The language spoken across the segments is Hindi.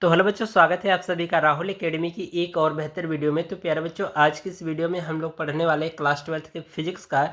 तो हेलो बच्चों, स्वागत है आप सभी का राहुल एकेडमी की एक और बेहतर वीडियो में। तो प्यारे बच्चों, आज की इस वीडियो में हम लोग पढ़ने वाले हैं क्लास 12th के फिजिक्स का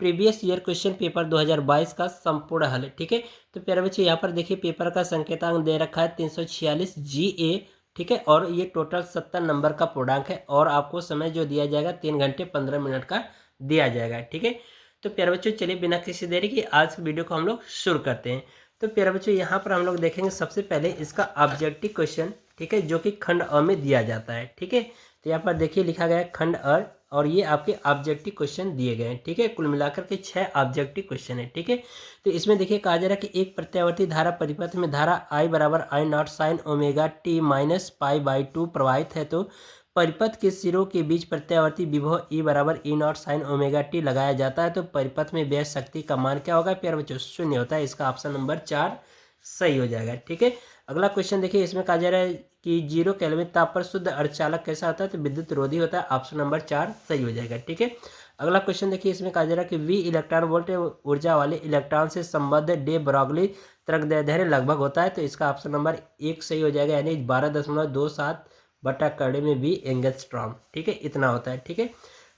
प्रीवियस ईयर क्वेश्चन पेपर 2022 का संपूर्ण हल। ठीक है, तो प्यारे बच्चों यहाँ पर देखिए पेपर का संकेतांक दे रखा है 346 GA। ठीक है, और ये टोटल 70 नंबर का पूर्णांक है और आपको समय जो दिया जाएगा 3 घंटे 15 मिनट का दिया जाएगा। ठीक है, तो प्यारे बच्चों चलिए बिना किसी देरी की आज की वीडियो को हम लोग शुरू करते हैं। तो प्यारे बच्चों यहाँ पर हम लोग देखेंगे सबसे पहले इसका ऑब्जेक्टिव क्वेश्चन। ठीक है, जो कि खंड अ में दिया जाता है। ठीक है, तो यहाँ पर देखिए लिखा गया है खंड अ और ये आपके ऑब्जेक्टिव क्वेश्चन दिए गए हैं। ठीक है, कुल मिलाकर के 6 ऑब्जेक्टिव क्वेश्चन है। ठीक है, तो इसमें देखिए कहा जा रहा है कि एक प्रत्यावर्ती धारा परिपथ में धारा I बराबर I not sine omega T minus pi by 2 प्रवाहित है, तो परिपथ के सिरों के बीच प्रत्यावर्ती विभव E बराबर E not sine omega T लगाया जाता है, तो परिपथ में व्यय शक्ति का मान क्या होगा प्यारे बच्चों? शून्य होता है। इसका ऑप्शन नंबर 4 सही हो जाएगा। ठीक है, अगला क्वेश्चन देखिए, इसमें कहा जा रहा है कि 0 केल्विन ताप पर शुद्ध अर्धचालक कैसा होता है? तो विद्युत रोधी होता है। ऑप्शन नंबर 4 सही हो जाएगा। ठीक है, अगला क्वेश्चन देखिए, इसमें कहा जा रहा है कि V इलेक्ट्रॉन वोल्ट ऊर्जा वाले इलेक्ट्रॉन से संबद्ध डे ब्रॉगली तरंगदैर्ध्य लगभग होता है, तो इसका ऑप्शन नंबर 1 सही हो जाएगा, यानी 12.27 बटा करड़े में V एंगस्ट्रॉम। ठीक है, इतना होता है। ठीक है,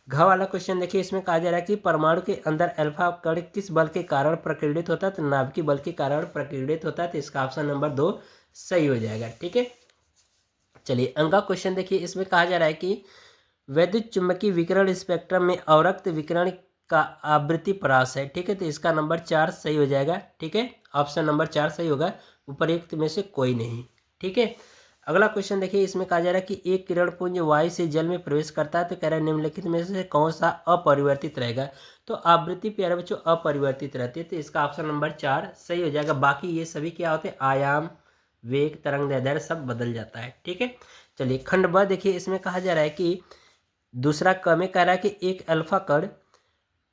घ वाला क्वेश्चन देखिए, इसमें कहा जा रहा है कि परमाणु के अंदर अल्फा कण किस बल के कारण प्रकीर्णित होता है? तो नाभिकीय बल के कारण प्रकीर्णित होता है, तो इसका ऑप्शन नंबर 2 सही हो जाएगा। ठीक है, चलिए अगला क्वेश्चन देखिए, इसमें कहा जा रहा है कि वैद्युत चुंबकीय विकिरण स्पेक्ट्रम में अवरक्त विकिरण का आवृत्ति परास है। ठीक है, तो इसका नंबर 4 सही हो जाएगा। ठीक है, ऑप्शन नंबर 4 सही होगा, उपर्युक्त में से कोई नहीं। ठीक है, अगला क्वेश्चन देखिए, इसमें कहा जा रहा है कि एक किरण पुंज वायु से जल में प्रवेश करता है, तो कह रहा है निम्नलिखित में से कौन सा अपरिवर्तित रहेगा? तो आवृत्ति प्यारे बच्चों अपरिवर्तित रहती है, तो इसका ऑप्शन नंबर 4 सही हो जाएगा। बाकी ये सभी क्या होते हैं? आयाम, वेग, तरंगदैर्ध्य सब बदल जाता है। ठीक है, चलिए खंड ब देखिए, इसमें कहा जा रहा है कि दूसरा क में कह रहा है कि एक अल्फा कण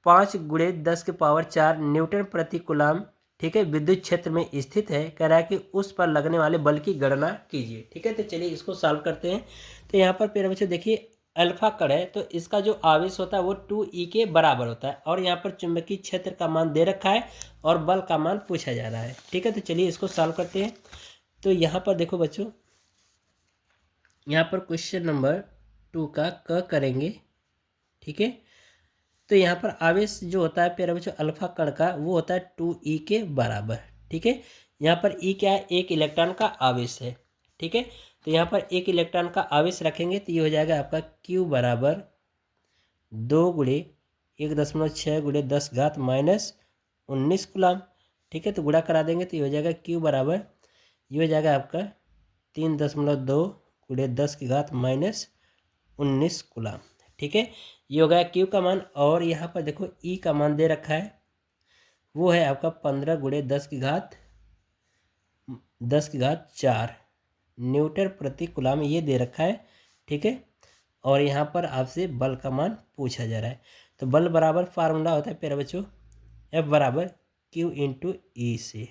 5 × 10⁴ न्यूटन प्रति कूलम, ठीक है, विद्युत क्षेत्र में स्थित है। कह रहा है कि उस पर लगने वाले बल की गणना कीजिए। ठीक है, तो चलिए इसको सॉल्व करते हैं। तो यहाँ पर प्यारे बच्चों देखिए अल्फा कण है, तो इसका जो आवेश होता है वो 2E के बराबर होता है, और यहाँ पर चुंबकीय क्षेत्र का मान दे रखा है और बल का मान पूछा जा रहा है। ठीक है, तो चलिए इसको सॉल्व करते हैं। तो यहाँ पर देखो बच्चों, यहाँ पर क्वेश्चन नंबर 2 का क करेंगे। ठीक है, तो यहाँ पर आवेश जो होता है प्यारे बच्चों अल्फा कण का, वो होता है 2E के बराबर। ठीक है, यहाँ पर E क्या है? एक इलेक्ट्रॉन का आवेश है। ठीक है, तो यहाँ पर एक इलेक्ट्रॉन का आवेश रखेंगे तो ये हो जाएगा आपका Q बराबर 2 × 106 × 10⁻⁻19 कूलम। ठीक है, तो गुणा करा देंगे तो ये हो जाएगा Q बराबर, ये हो जाएगा आपका 3.2 × 10⁻⁻19 कूलम। ठीक है, ये हो गया क्यू का मान, और यहाँ पर देखो ई का मान दे रखा है, वो है आपका 15 × 10⁻⁴ न्यूटन प्रति कूलम, ये दे रखा है। ठीक है, और यहाँ पर आपसे बल का मान पूछा जा रहा है। तो बल बराबर फार्मूला होता है प्यारे बच्चों F बराबर Q × E से।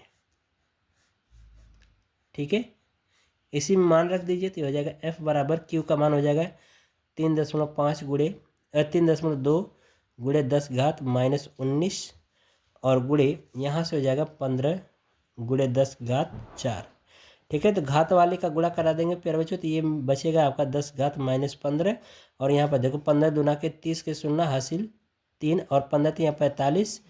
ठीक है, इसी में मान रख दीजिए तो हो जाएगा F बराबर Q का मान हो जाएगा 3.2 × 10⁻⁻19 और गुणे यहाँ से हो जाएगा 15 × 10⁻⁴। ठीक है, तो घात वाले का गुणा करा देंगे प्यारे बच्चों, तो ये बचेगा आपका 10⁻⁻15, और यहाँ पर देखो 15 दूना के 30 के 0 हासिल 3, और 15 3 45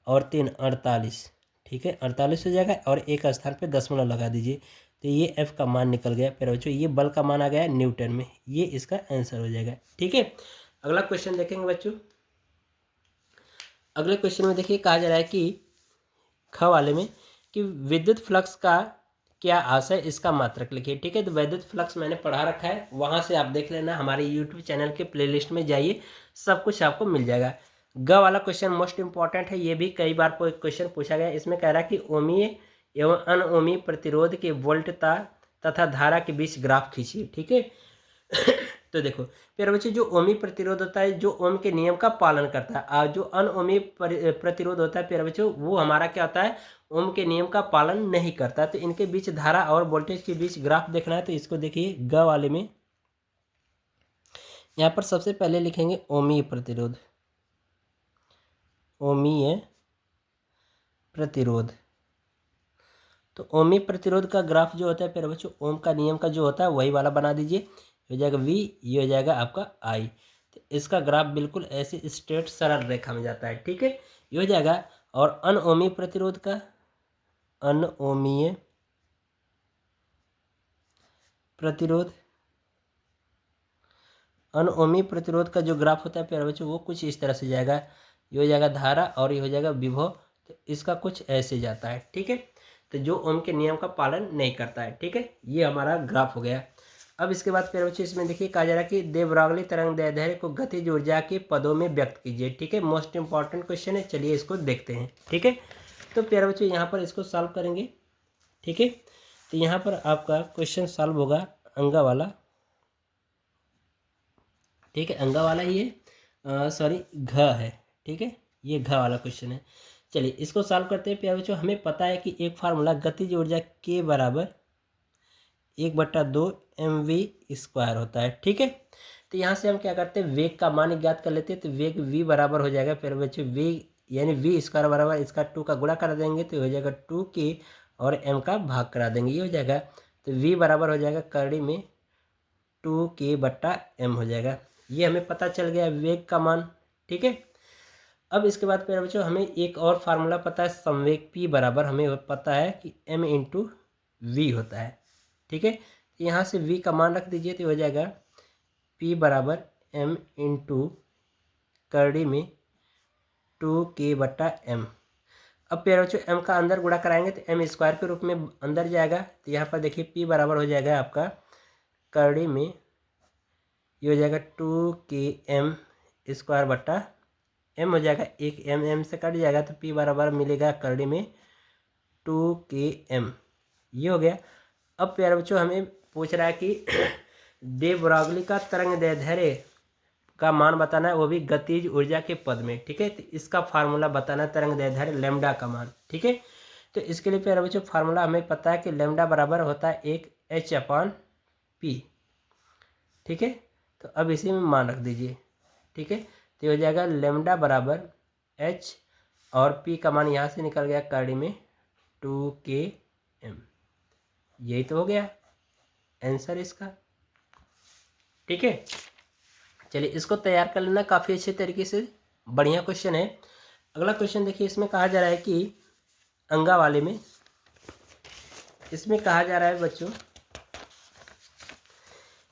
और 3 48। ठीक है, 48 हो जाएगा, और एक स्थान पे दशमलव लगा दीजिए, तो ये F का मान निकल गया प्यारे बच्चों। ये बल का मान आ गया न्यूटन में, ये इसका आंसर हो जाएगा। ठीक है, अगला क्वेश्चन देखेंगे बच्चों। अगले क्वेश्चन में देखिए कहा जा रहा है कि ख वाले में कि विद्युत फ्लक्स का क्या आशय, इसका मात्रक लिखिए। ठीक है, तो विद्युत फ्लक्स मैंने पढ़ा रखा है, वहाँ से आप देख लेना, हमारे यूट्यूब चैनल के प्लेलिस्ट में जाइए, सब कुछ आपको मिल जाएगा। ग वाला क्वेश्चन मोस्ट इंपॉर्टेंट है, ये भी कई बार क्वेश्चन पूछा गया है। इसमें कह रहा है कि ओमीय एवं अनओमीय प्रतिरोध के वोल्टता तथा धारा के बीच ग्राफ खींचिए। ठीक है, तो देखो प्यारे बच्चे, जो ओमी प्रतिरोध होता है जो ओम के नियम का पालन करता है, और जो अनओमी प्रतिरोध होता है प्यारे बच्चों, वो हमारा क्या होता है? ओम के नियम का पालन नहीं करता। तो इनके बीच धारा और वोल्टेज के बीच ग्राफ देखना है, तो इसको देखिए ग वाले में यहाँ पर सबसे पहले लिखेंगे ओमीय प्रतिरोध, ओमीय प्रतिरोध, तो ओमी प्रतिरोध का ग्राफ जो होता है प्यारे बच्चों, ओम का नियम का जो होता है वही वाला बना दीजिए। ये हो जाएगा V, ये हो जाएगा आपका I। तो इसका ग्राफ बिल्कुल ऐसे स्ट्रेट सरल रेखा में जाता है, ठीक है, ये हो जाएगा। और अनओमी प्रतिरोध का, अनओमीय प्रतिरोध, अनओमी प्रतिरोध का जो ग्राफ होता है प्यारे बच्चों वो कुछ इस तरह से जाएगा। ये हो जाएगा धारा और ये हो जाएगा विभव। तो इसका कुछ ऐसे जाता है, ठीक है। तो जो ओम के नियम का पालन नहीं करता है, ठीक है, ये हमारा ग्राफ हो गया। अब इसके बाद प्यारे बच्चों इसमें देखिए कहा जा रहा है कि दे ब्रॉगली तरंग दैर्ध्य को गतिज ऊर्जा के पदों में व्यक्त कीजिए, ठीक है। मोस्ट इंपॉर्टेंट क्वेश्चन है, चलिए इसको देखते हैं, ठीक है। तो प्यारे बच्चों यहाँ पर इसको सॉल्व करेंगे, ठीक है। तो यहाँ पर आपका क्वेश्चन सॉल्व होगा अंगा वाला, ठीक है, अंगा वाला ये सॉरी घ है, ठीक है, ये घ वाला क्वेश्चन है। चलिए इसको सॉल्व करते हैं प्यारे बच्चों। हमें पता है कि एक फार्मूला गतिज ऊर्जा के बराबर 1/2 mv² होता है, ठीक है। तो यहाँ से हम क्या करते हैं, वेग का मान ज्ञात कर लेते हैं। तो वेग v बराबर हो जाएगा प्यारे बच्चों, वेग यानी v² बराबर इसका 2 का गुणा कर देंगे तो हो जाएगा 2k और m का भाग करा देंगे, ये हो जाएगा। तो v बराबर हो जाएगा करड़ी में 2k/m हो जाएगा। ये हमें पता चल गया वेग का मान, ठीक है। अब इसके बाद प्यारे बच्चों हमें एक और फार्मूला पता है, संवेग P बराबर हमें पता है कि m × v होता है, ठीक है। यहाँ से v का मान रख दीजिए तो हो जाएगा P बराबर m × करड़ी में 2k/m। अब प्यारे बच्चों m का अंदर गुणा कराएंगे तो m² के रूप में अंदर जाएगा। तो यहाँ पर देखिए P बराबर हो जाएगा आपका करड़ी में, ये हो जाएगा 2km² हो जाएगा, एक m से कट जाएगा तो P बराबर मिलेगा करड़ी में 2km, ये हो गया। अब प्यारे बच्चों हमें पूछ रहा है कि दे ब्रॉगली का तरंग दैर्ध्य का मान बताना है, वो भी गतिज ऊर्जा के पद में, ठीक है। तो इसका फार्मूला बताना है तरंग दैर्ध्य लैम्डा का मान, ठीक है। तो इसके लिए प्यारे बच्चों फार्मूला हमें पता है कि लैम्डा बराबर होता है 1h/p, ठीक है। तो अब इसी में मान रख दीजिए, ठीक है। तो हो जाएगा लैम्डा बराबर h और p का मान यहाँ से निकल गया करड़ी में 2km, यही तो हो गया आंसर इसका, ठीक है। चलिए इसको तैयार कर लेना काफ़ी अच्छे तरीके से, बढ़िया क्वेश्चन है। अगला क्वेश्चन देखिए, इसमें कहा जा रहा है कि अंगा वाले में इसमें कहा जा रहा है बच्चों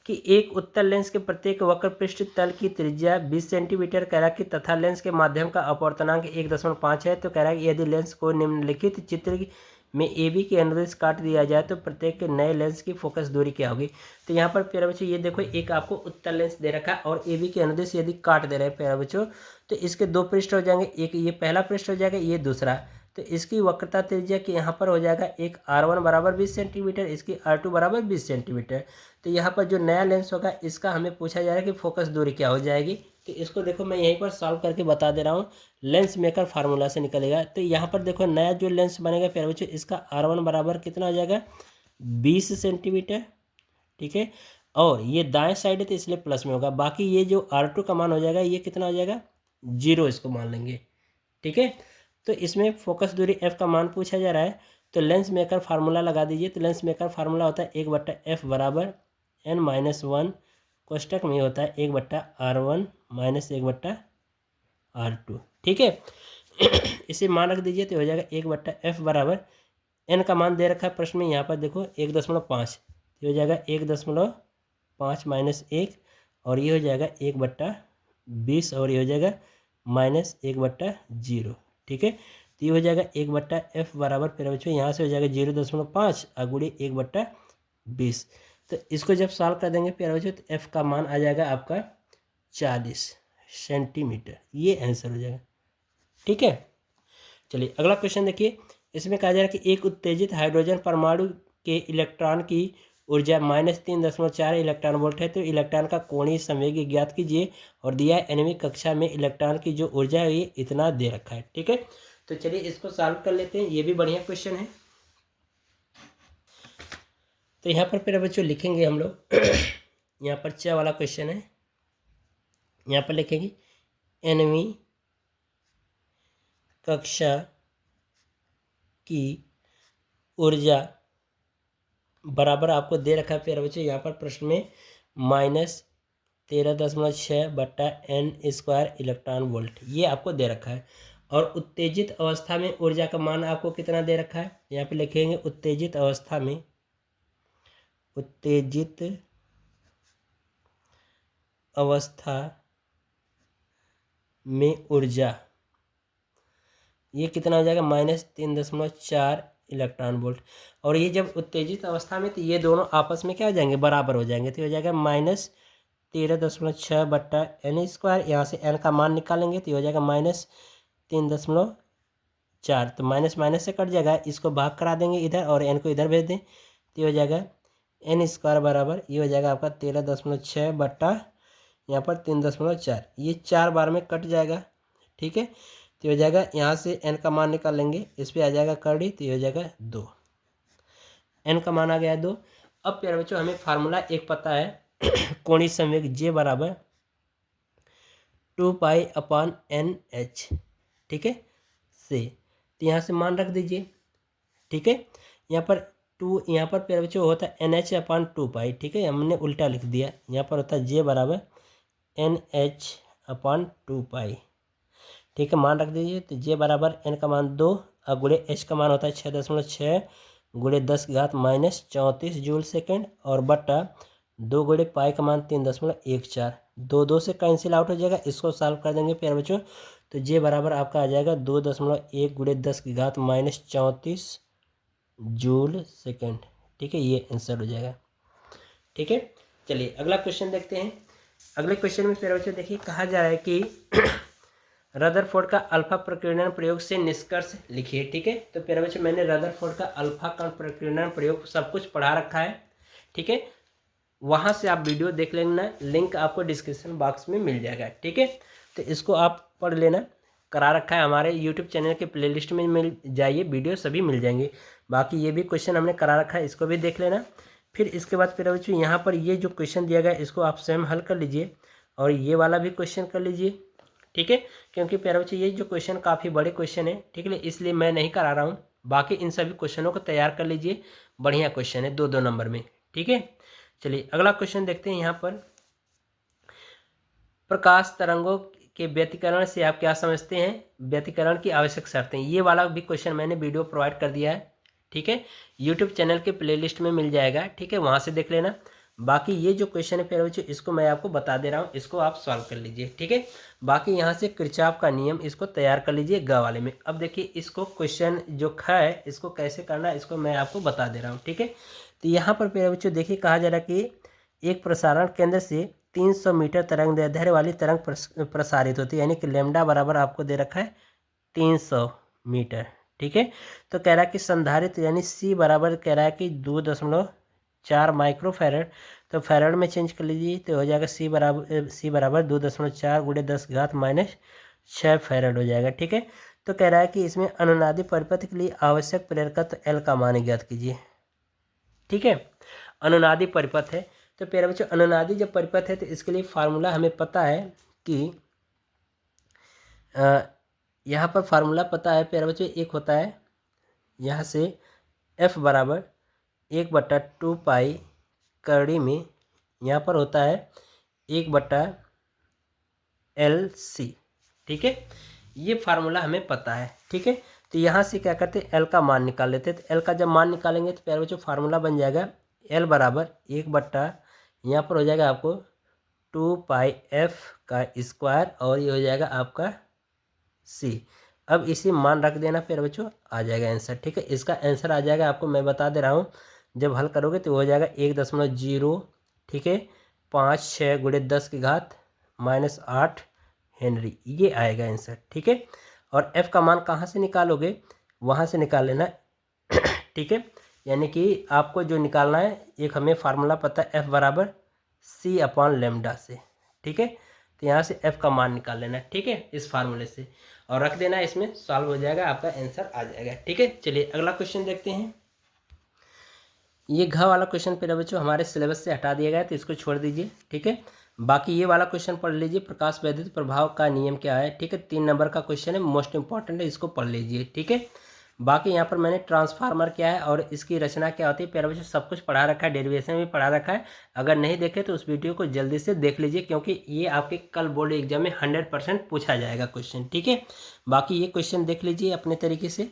कि एक उत्तल लेंस के प्रत्येक वक्र पृष्ठ तल की त्रिज्या 20 सेंटीमीटर कह रहा है कि तथा लेंस के माध्यम का अपवर्तनांक 1.5 है। तो कह रहा है कि यदि लेंस को निम्नलिखित चित्र में AB के अनुदेश काट दिया जाए तो प्रत्येक नए लेंस की फोकस दूरी क्या होगी। तो यहाँ पर प्यारे बच्चों ये देखो, एक आपको उत्तल लेंस दे रखा है और AB के अनुदेश यदि काट दे रहे हैं प्यारे बच्चों, तो इसके दो पृष्ठ हो जाएंगे, एक ये पहला पृष्ठ हो जाएगा, ये दूसरा। तो इसकी वक्रता त्रिज्या के यहाँ पर हो जाएगा एक R1 बराबर 20 सेंटीमीटर, इसकी R2 बराबर 20 सेंटीमीटर। तो यहाँ पर जो नया लेंस होगा इसका हमें पूछा जा रहा है कि फोकस दूरी क्या हो जाएगी। तो इसको देखो मैं यहीं पर सॉल्व करके बता दे रहा हूँ, लेंस मेकर फार्मूला से निकलेगा। तो यहाँ पर देखो नया जो लेंस बनेगा प्यारे बच्चों, इसका R1 बराबर कितना हो जाएगा 20 सेंटीमीटर, ठीक है। और ये दाएं साइड है तो इसलिए प्लस में होगा, बाकी ये जो R2 का मान हो जाएगा ये कितना हो जाएगा 0, इसको मान लेंगे, ठीक है। तो इसमें फोकस दूरी f का मान पूछा जा रहा है, तो लेंस मेकर फार्मूला लगा दीजिए। तो लेंस मेकर फार्मूला होता है 1/f बराबर n-1, कोष्टक में होता है 1/R1 - 1/R2, ठीक है। इसे मान रख दीजिए तो हो जाएगा 1/f बराबर n का मान दे रखा है प्रश्न में, यहाँ पर देखो 1.5, ये हो जाएगा 1.5 - 1 और ये हो जाएगा 1/20 और ये हो जाएगा -1/0, ठीक है। तो ये हो जाएगा 1/f बराबर प्यारे बच्चों यहाँ से हो जाएगा 0.5 गुणे 1/20। तो इसको जब सॉल्व कर देंगे प्यारे बच्चों तो f का मान आ जाएगा आपका 40 सेंटीमीटर, ये आंसर हो जाएगा, ठीक है। चलिए अगला क्वेश्चन देखिए, इसमें कहा जा रहा है कि एक उत्तेजित हाइड्रोजन परमाणु के इलेक्ट्रॉन की ऊर्जा -3.4 इलेक्ट्रॉन वोल्ट है। तो इलेक्ट्रॉन का कोणीय संवेग ज्ञात कीजिए और दिया है 9वीं कक्षा में इलेक्ट्रॉन की जो ऊर्जा है ये इतना दे रखा है, ठीक है। तो चलिए इसको सॉल्व कर लेते हैं, ये भी बढ़िया क्वेश्चन है। तो यहाँ पर फिर बच्चों लिखेंगे हम लोग यहाँ पर 6 वाला क्वेश्चन है, यहाँ पर लिखेंगे 9वीं कक्षा की ऊर्जा बराबर आपको दे रखा है प्यारे बच्चों यहाँ पर प्रश्न में -13.6/n² इलेक्ट्रॉन वोल्ट, ये आपको दे रखा है। और उत्तेजित अवस्था में ऊर्जा का मान आपको कितना दे रखा है, यहाँ पे लिखेंगे उत्तेजित अवस्था में, उत्तेजित अवस्था में ऊर्जा, ये कितना हो जाएगा -3.4 इलेक्ट्रॉन वोल्ट। और ये जब उत्तेजित अवस्था में, तो ये दोनों आपस में क्या हो जाएंगे, बराबर हो जाएंगे, तो हो जाएगा -13.6/n²। यहाँ से n का मान निकालेंगे तो हो जाएगा -3.4, तो माइनस माइनस से कट जाएगा, इसको भाग करा देंगे इधर और n को इधर भेज दें, तो हो जाएगा n² बराबर, ये हो जाएगा आपका 13.6 बट्टा यहाँ पर 3.4, ये 4 बार में कट जाएगा, ठीक है। तो हो जाएगा यहाँ से n का मान निकाल लेंगे, इस पर आ जाएगा कड़ी, तो हो जाएगा 2, n का मान आ गया 2। अब प्यारे बच्चों हमें फार्मूला एक पता है कोणीय संवेग J बराबर 2π/NH, ठीक है से, तो यहाँ से मान रख दीजिए, ठीक है। यहाँ पर 2, यहाँ पर प्यारे बच्चों होता है NH/2π, ठीक है, हमने उल्टा लिख दिया, यहाँ पर होता है J बराबर NH/2π, ठीक है, मान रख दीजिए। तो J बराबर n का मान 2 और गुणे h का मान होता है 6.6 गुणे 10⁻⁻34 जूल सेकेंड, और बट्टा 2 गुणे पाई का मान 3.14, 2 से कैंसिल आउट हो जाएगा, इसको सॉल्व कर देंगे प्यारे बच्चों, तो J बराबर आपका आ जाएगा 2.1 गुणे 10⁻⁻34 जूल सेकेंड, ठीक है, ये आंसर हो जाएगा, ठीक है। चलिए अगला क्वेश्चन देखते हैं। अगले क्वेश्चन में प्यारे बच्चों देखिए कहा जा रहा है कि रदरफोर्ड का अल्फा प्रकीर्णन प्रयोग से निष्कर्ष लिखिए, ठीक है। तो प्यारे बच्चों मैंने रदरफोर्ड का अल्फा कण प्रकीर्णन प्रयोग सब कुछ पढ़ा रखा है, ठीक है, वहाँ से आप वीडियो देख लेना, लिंक आपको डिस्क्रिप्शन बॉक्स में मिल जाएगा, ठीक है। तो इसको आप पढ़ लेना, करा रखा है हमारे यूट्यूब चैनल के प्लेलिस्ट में, मिल जाइए, वीडियो सभी मिल जाएंगे। बाकी ये भी क्वेश्चन हमने करा रखा है, इसको भी देख लेना। फिर इसके बाद प्यारे बच्चों यहाँ पर ये जो क्वेश्चन दिया गया है इसको आप स्वयं हल कर लीजिए, और ये वाला भी क्वेश्चन कर लीजिए, ठीक है, क्योंकि प्यारे बच्चों ये जो क्वेश्चन काफ़ी बड़े क्वेश्चन है, ठीक है, इसलिए मैं नहीं करा रहा हूँ। बाकी इन सभी क्वेश्चनों को तैयार कर लीजिए, बढ़िया क्वेश्चन है, 2-2 नंबर में, ठीक है। चलिए अगला क्वेश्चन देखते हैं। यहाँ पर प्रकाश तरंगों के व्यतिकरण से आप क्या समझते हैं, व्यतिकरण की आवश्यक शर्तें, ये वाला भी क्वेश्चन मैंने वीडियो प्रोवाइड कर दिया है, ठीक है, यूट्यूब चैनल के प्लेलिस्ट में मिल जाएगा, ठीक है, वहाँ से देख लेना। बाकी ये जो क्वेश्चन है प्यारे बच्चों इसको मैं आपको बता दे रहा हूँ, इसको आप सॉल्व कर लीजिए, ठीक है। बाकी यहाँ से किरचॉफ का नियम इसको तैयार कर लीजिए ग वाले में। अब देखिए इसको क्वेश्चन जो ख है इसको कैसे करना है इसको मैं आपको बता दे रहा हूँ, ठीक है। तो यहाँ पर प्यारे बच्चों देखिए कहा जा रहा है कि एक प्रसारण केंद्र से 300 मीटर तरंग दैर्ध्य वाली तरंग प्रसारित होती है, यानी कि लैम्डा बराबर आपको दे रखा है 300 मीटर, ठीक है। तो कह रहा है कि संधारित्र यानी C बराबर कह रहा है कि 2.4 माइक्रोफैरड, तो फैरड में चेंज कर लीजिए, तो हो जाएगा C बराबर 2.4 गुणे 10⁻⁻6 फैरड हो जाएगा, ठीक है। तो कह रहा है कि इसमें अनुनादी परिपथ के लिए आवश्यक प्रेरकत्व L का मान ज्ञात कीजिए, ठीक है। अनुनादी परिपथ है, तो प्यारे बच्चों अनुनादी जब परिपथ है तो इसके लिए फार्मूला हमें पता है कि यहाँ पर फार्मूला पता है प्यारे बच्चों, एक होता है यहाँ से F बराबर 1/2π करड़ी में, यहाँ पर होता है 1/LC, ठीक है, ये फार्मूला हमें पता है, ठीक है। तो यहाँ से क्या करते हैं L का मान निकाल लेते हैं। तो L का जब मान निकालेंगे तो प्यारे बच्चों फार्मूला बन जाएगा L बराबर 1/, यहाँ पर हो जाएगा आपको 2πF का स्क्वायर, और ये हो जाएगा आपका C। अब इसी मान रख देना प्यारे बच्चों, आ जाएगा आंसर, ठीक है। इसका आंसर आ जाएगा आपको मैं बता दे रहा हूँ, जब हल करोगे तो हो जाएगा 1.0, ठीक है, 5-6 गुणे 10⁻⁻8 हेनरी, ये आएगा आंसर, ठीक है। और F का मान कहाँ से निकालोगे, वहाँ से निकाल लेना, ठीक है, यानी कि आपको जो निकालना है, एक हमें फार्मूला पता है F बराबर C/λ से, ठीक है। तो यहाँ से F का मान निकाल लेना, ठीक है, इस फार्मूले से, और रख देना, इसमें सॉल्व हो जाएगा, आपका आंसर आ जाएगा, ठीक है। चलिए अगला क्वेश्चन देखते हैं। ये घ वाला क्वेश्चन पे बच्चों हमारे सिलेबस से हटा दिया गया, तो इसको छोड़ दीजिए, ठीक है। बाकी ये वाला क्वेश्चन पढ़ लीजिए, प्रकाश वैद्युत प्रभाव का नियम क्या है, ठीक है, 3 नंबर का क्वेश्चन है, मोस्ट इंपॉर्टेंट है, इसको पढ़ लीजिए, ठीक है। बाकी यहाँ पर मैंने ट्रांसफार्मर क्या है और इसकी रचना क्या होती है प्यारे बच्चों सब कुछ पढ़ा रखा है, डेरिवेशन भी पढ़ा रखा है। अगर नहीं देखे तो उस वीडियो को जल्दी से देख लीजिए, क्योंकि ये आपके कल बोर्ड एग्जाम में 100% पूछा जाएगा क्वेश्चन, ठीक है। बाकी ये क्वेश्चन देख लीजिए अपने तरीके से,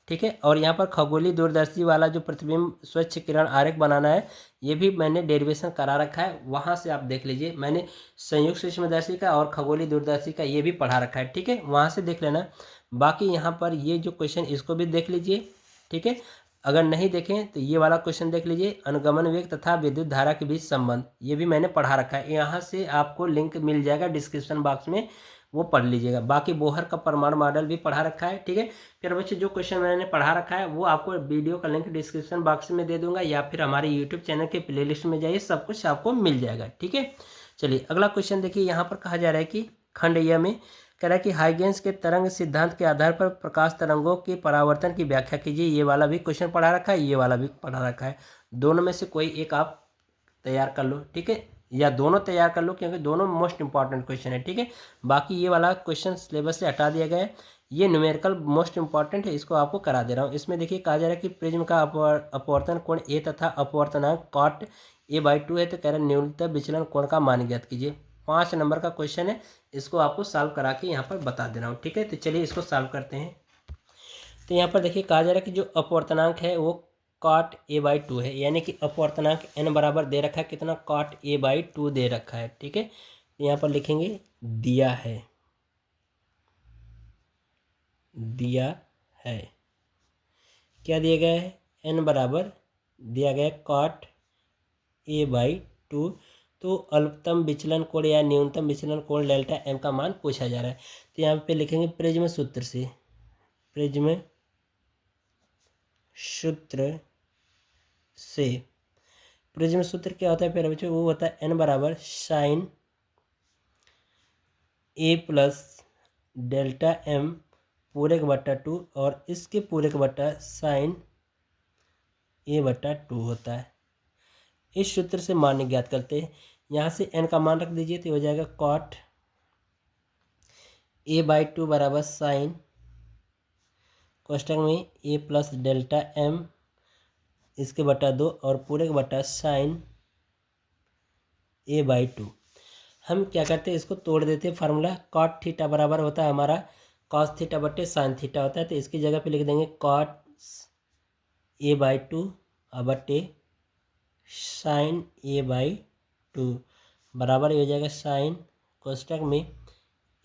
ठीक है। और यहाँ पर खगोलीय दूरदर्शी वाला जो प्रतिबिंब स्वच्छ किरण आरेख बनाना है, ये भी मैंने डेरिवेशन करा रखा है, वहाँ से आप देख लीजिए। मैंने संयुक्त सूक्ष्मदर्शी का और खगोलीय दूरदर्शी का ये भी पढ़ा रखा है, ठीक है, वहाँ से देख लेना। बाकी यहाँ पर ये जो क्वेश्चन इसको भी देख लीजिए, ठीक है। अगर नहीं देखें तो ये वाला क्वेश्चन देख लीजिए, अनुगमन वेग तथा विद्युत धारा के बीच संबंध, ये भी मैंने पढ़ा रखा है। यहाँ से आपको लिंक मिल जाएगा डिस्क्रिप्शन बॉक्स में, वो पढ़ लीजिएगा। बाकी बोहर का परमाणु मॉडल भी पढ़ा रखा है, ठीक है। फिर बच्चे जो क्वेश्चन मैंने पढ़ा रखा है वो आपको वीडियो का लिंक डिस्क्रिप्शन बॉक्स में दे दूंगा, या फिर हमारे यूट्यूब चैनल के प्लेलिस्ट में जाइए, सब कुछ आपको मिल जाएगा, ठीक है। चलिए अगला क्वेश्चन देखिए, यहाँ पर कहा जा रहा है कि खंड य में कह रहा है कि हाइगेंस के तरंग सिद्धांत के आधार पर प्रकाश तरंगों के परावर्तन की व्याख्या कीजिए। ये वाला भी क्वेश्चन पढ़ा रखा है, ये वाला भी पढ़ा रखा है। दोनों में से कोई एक आप तैयार कर लो, ठीक है, या दोनों तैयार कर लो, क्योंकि दोनों मोस्ट इंपॉर्टेंट क्वेश्चन है, ठीक है। बाकी ये वाला क्वेश्चन सिलेबस से हटा दिया गया है, ये न्यूमेरिकल मोस्ट इंपॉर्टेंट है, इसको आपको करा दे रहा हूँ। इसमें देखिए कहा जा रहा है कि प्रिज्म का अपवर्तन कोण ए तथा अपवर्तनांक कॉट a/2 है, तो कह रहा है न्यूनतम विचलन कोण का मान ज्ञात कीजिए। 5 नंबर का क्वेश्चन है, इसको आपको सॉल्व करा के यहाँ पर बता दे रहा हूँ, ठीक है। तो चलिए इसको सॉल्व करते हैं। तो यहाँ पर देखिए कहा जा रहा है कि जो अपवर्तनांक है वो कॉट a/2 है, यानी कि अपवर्तनांक n बराबर दे रखा है कितना, कॉट a/2 दे रखा है, ठीक है। यहाँ पर लिखेंगे दिया है, दिया है, क्या दिया गया है, n बराबर दिया गया है कॉट a/2। तो अल्पतम विचलन कोण या न्यूनतम विचलन कोण डेल्टा m का मान पूछा जा रहा है। तो यहाँ पे लिखेंगे प्रिज्म सूत्र से, प्रिज्म सूत्र से, प्रिज्म सूत्र क्या होता है प्यारे बच्चों, वो होता है n बराबर sine a plus delta m पूरे का बट्टा 2 और इसके पूरे का बट्टा साइन a/2 होता है। इस सूत्र से मान ज्ञात करते हैं। यहाँ से n का मान रख दीजिए, तो हो जाएगा कॉट a/2 बराबर साइन कोष्टक में a प्लस डेल्टा m इसके बटा 2 और पूरे का बटा साइन a/2। हम क्या करते हैं, इसको तोड़ देते हैं। फार्मूला कॉट थीटा बराबर होता है हमारा कॉस थीटा बटे साइन थीटा होता है, तो इसकी जगह पे लिख देंगे कॉट a/2 बटे साइन a/2 बराबर हो जाएगा साइन कोष्टक में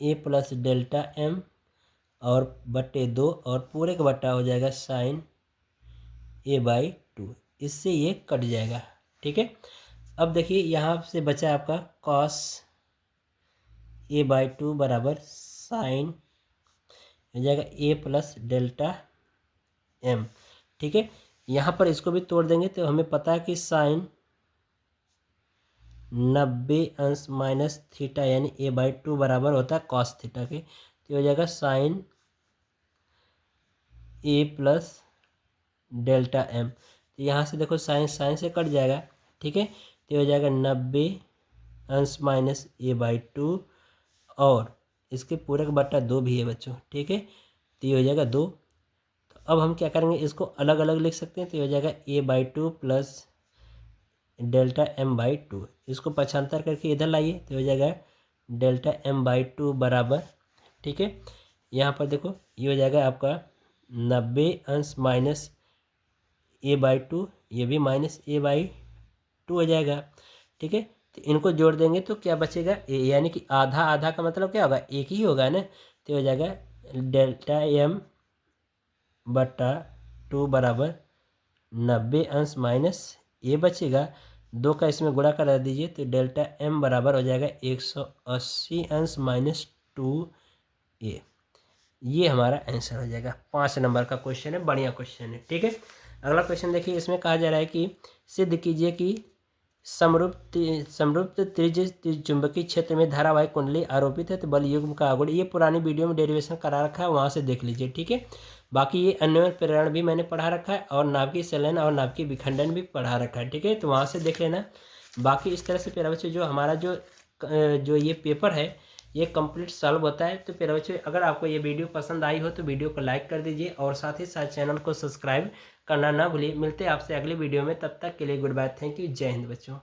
a प्लस डेल्टा m और बटे 2 और पूरे का बट्टा हो जाएगा साइन a/2। इससे ये कट जाएगा, ठीक है। अब देखिए यहाँ से बचा आपका कॉस a/2 बराबर साइन हो जाएगा a प्लस डेल्टा m, ठीक है। यहाँ पर इसको भी तोड़ देंगे, तो हमें पता है कि साइन 90 अंश माइनस थीटा यानी a/2 बराबर होता है कॉस थीटा के, तो हो जाएगा sine a plus delta m। तो यहाँ से देखो साइन साइन से कट जाएगा, ठीक है। तो हो जाएगा 90 अंश माइनस a/2 और इसके पूरे का बट्टा 2 भी है बच्चों, ठीक है। तो ये हो जाएगा 2। तो अब हम क्या करेंगे, इसको अलग अलग लिख सकते हैं, तो ये हो जाएगा a/2 प्लस डेल्टा m/2। इसको पक्षांतर करके इधर लाइए, तो हो जाएगा डेल्टा m/2 बराबर, ठीक है। यहाँ पर देखो ये हो जाएगा आपका 90 अंश माइनस a/2, ये भी माइनस a/2 हो जाएगा, ठीक है। तो इनको जोड़ देंगे तो क्या बचेगा, यानी कि आधा आधा का मतलब क्या होगा, एक ही होगा ना। तो हो जाएगा डेल्टा m/2 बराबर 90 अंश माइनस ए बचेगा, 2 का इसमें गुणा करा दीजिए, तो डेल्टा m बराबर हो जाएगा 180 अंश माइनस 2a। ये हमारा आंसर हो जाएगा। 5 नंबर का क्वेश्चन है, बढ़िया क्वेश्चन है, ठीक है। अगला क्वेश्चन देखिए, इसमें कहा जा रहा है कि सिद्ध कीजिए कि समरूप त्रिज्य चुंबकीय क्षेत्र में धारावाहिक कुंडली आरोपित है, तो बल युग्म का आगुण, ये पुरानी वीडियो में डेरिवेशन करा रखा है, वहाँ से देख लीजिए, ठीक है। बाकी ये अन्वयन प्रेरण भी मैंने पढ़ा रखा है और नाभिकीय संलयन और नाभिकीय विखंडन भी पढ़ा रखा है, ठीक है। तो वहाँ से देख लेना। बाकी इस तरह से प्यारे बच्चों जो हमारा जो ये पेपर है, ये कंप्लीट सॉल्व होता है। तो प्यारे बच्चों, अगर आपको ये वीडियो पसंद आई हो तो वीडियो को लाइक कर दीजिए और साथ ही साथ चैनल को सब्सक्राइब करना ना भूलिए। मिलते हैं आपसे अगली वीडियो में, तब तक के लिए गुड बाय, थैंक यू, जय हिंद बच्चों।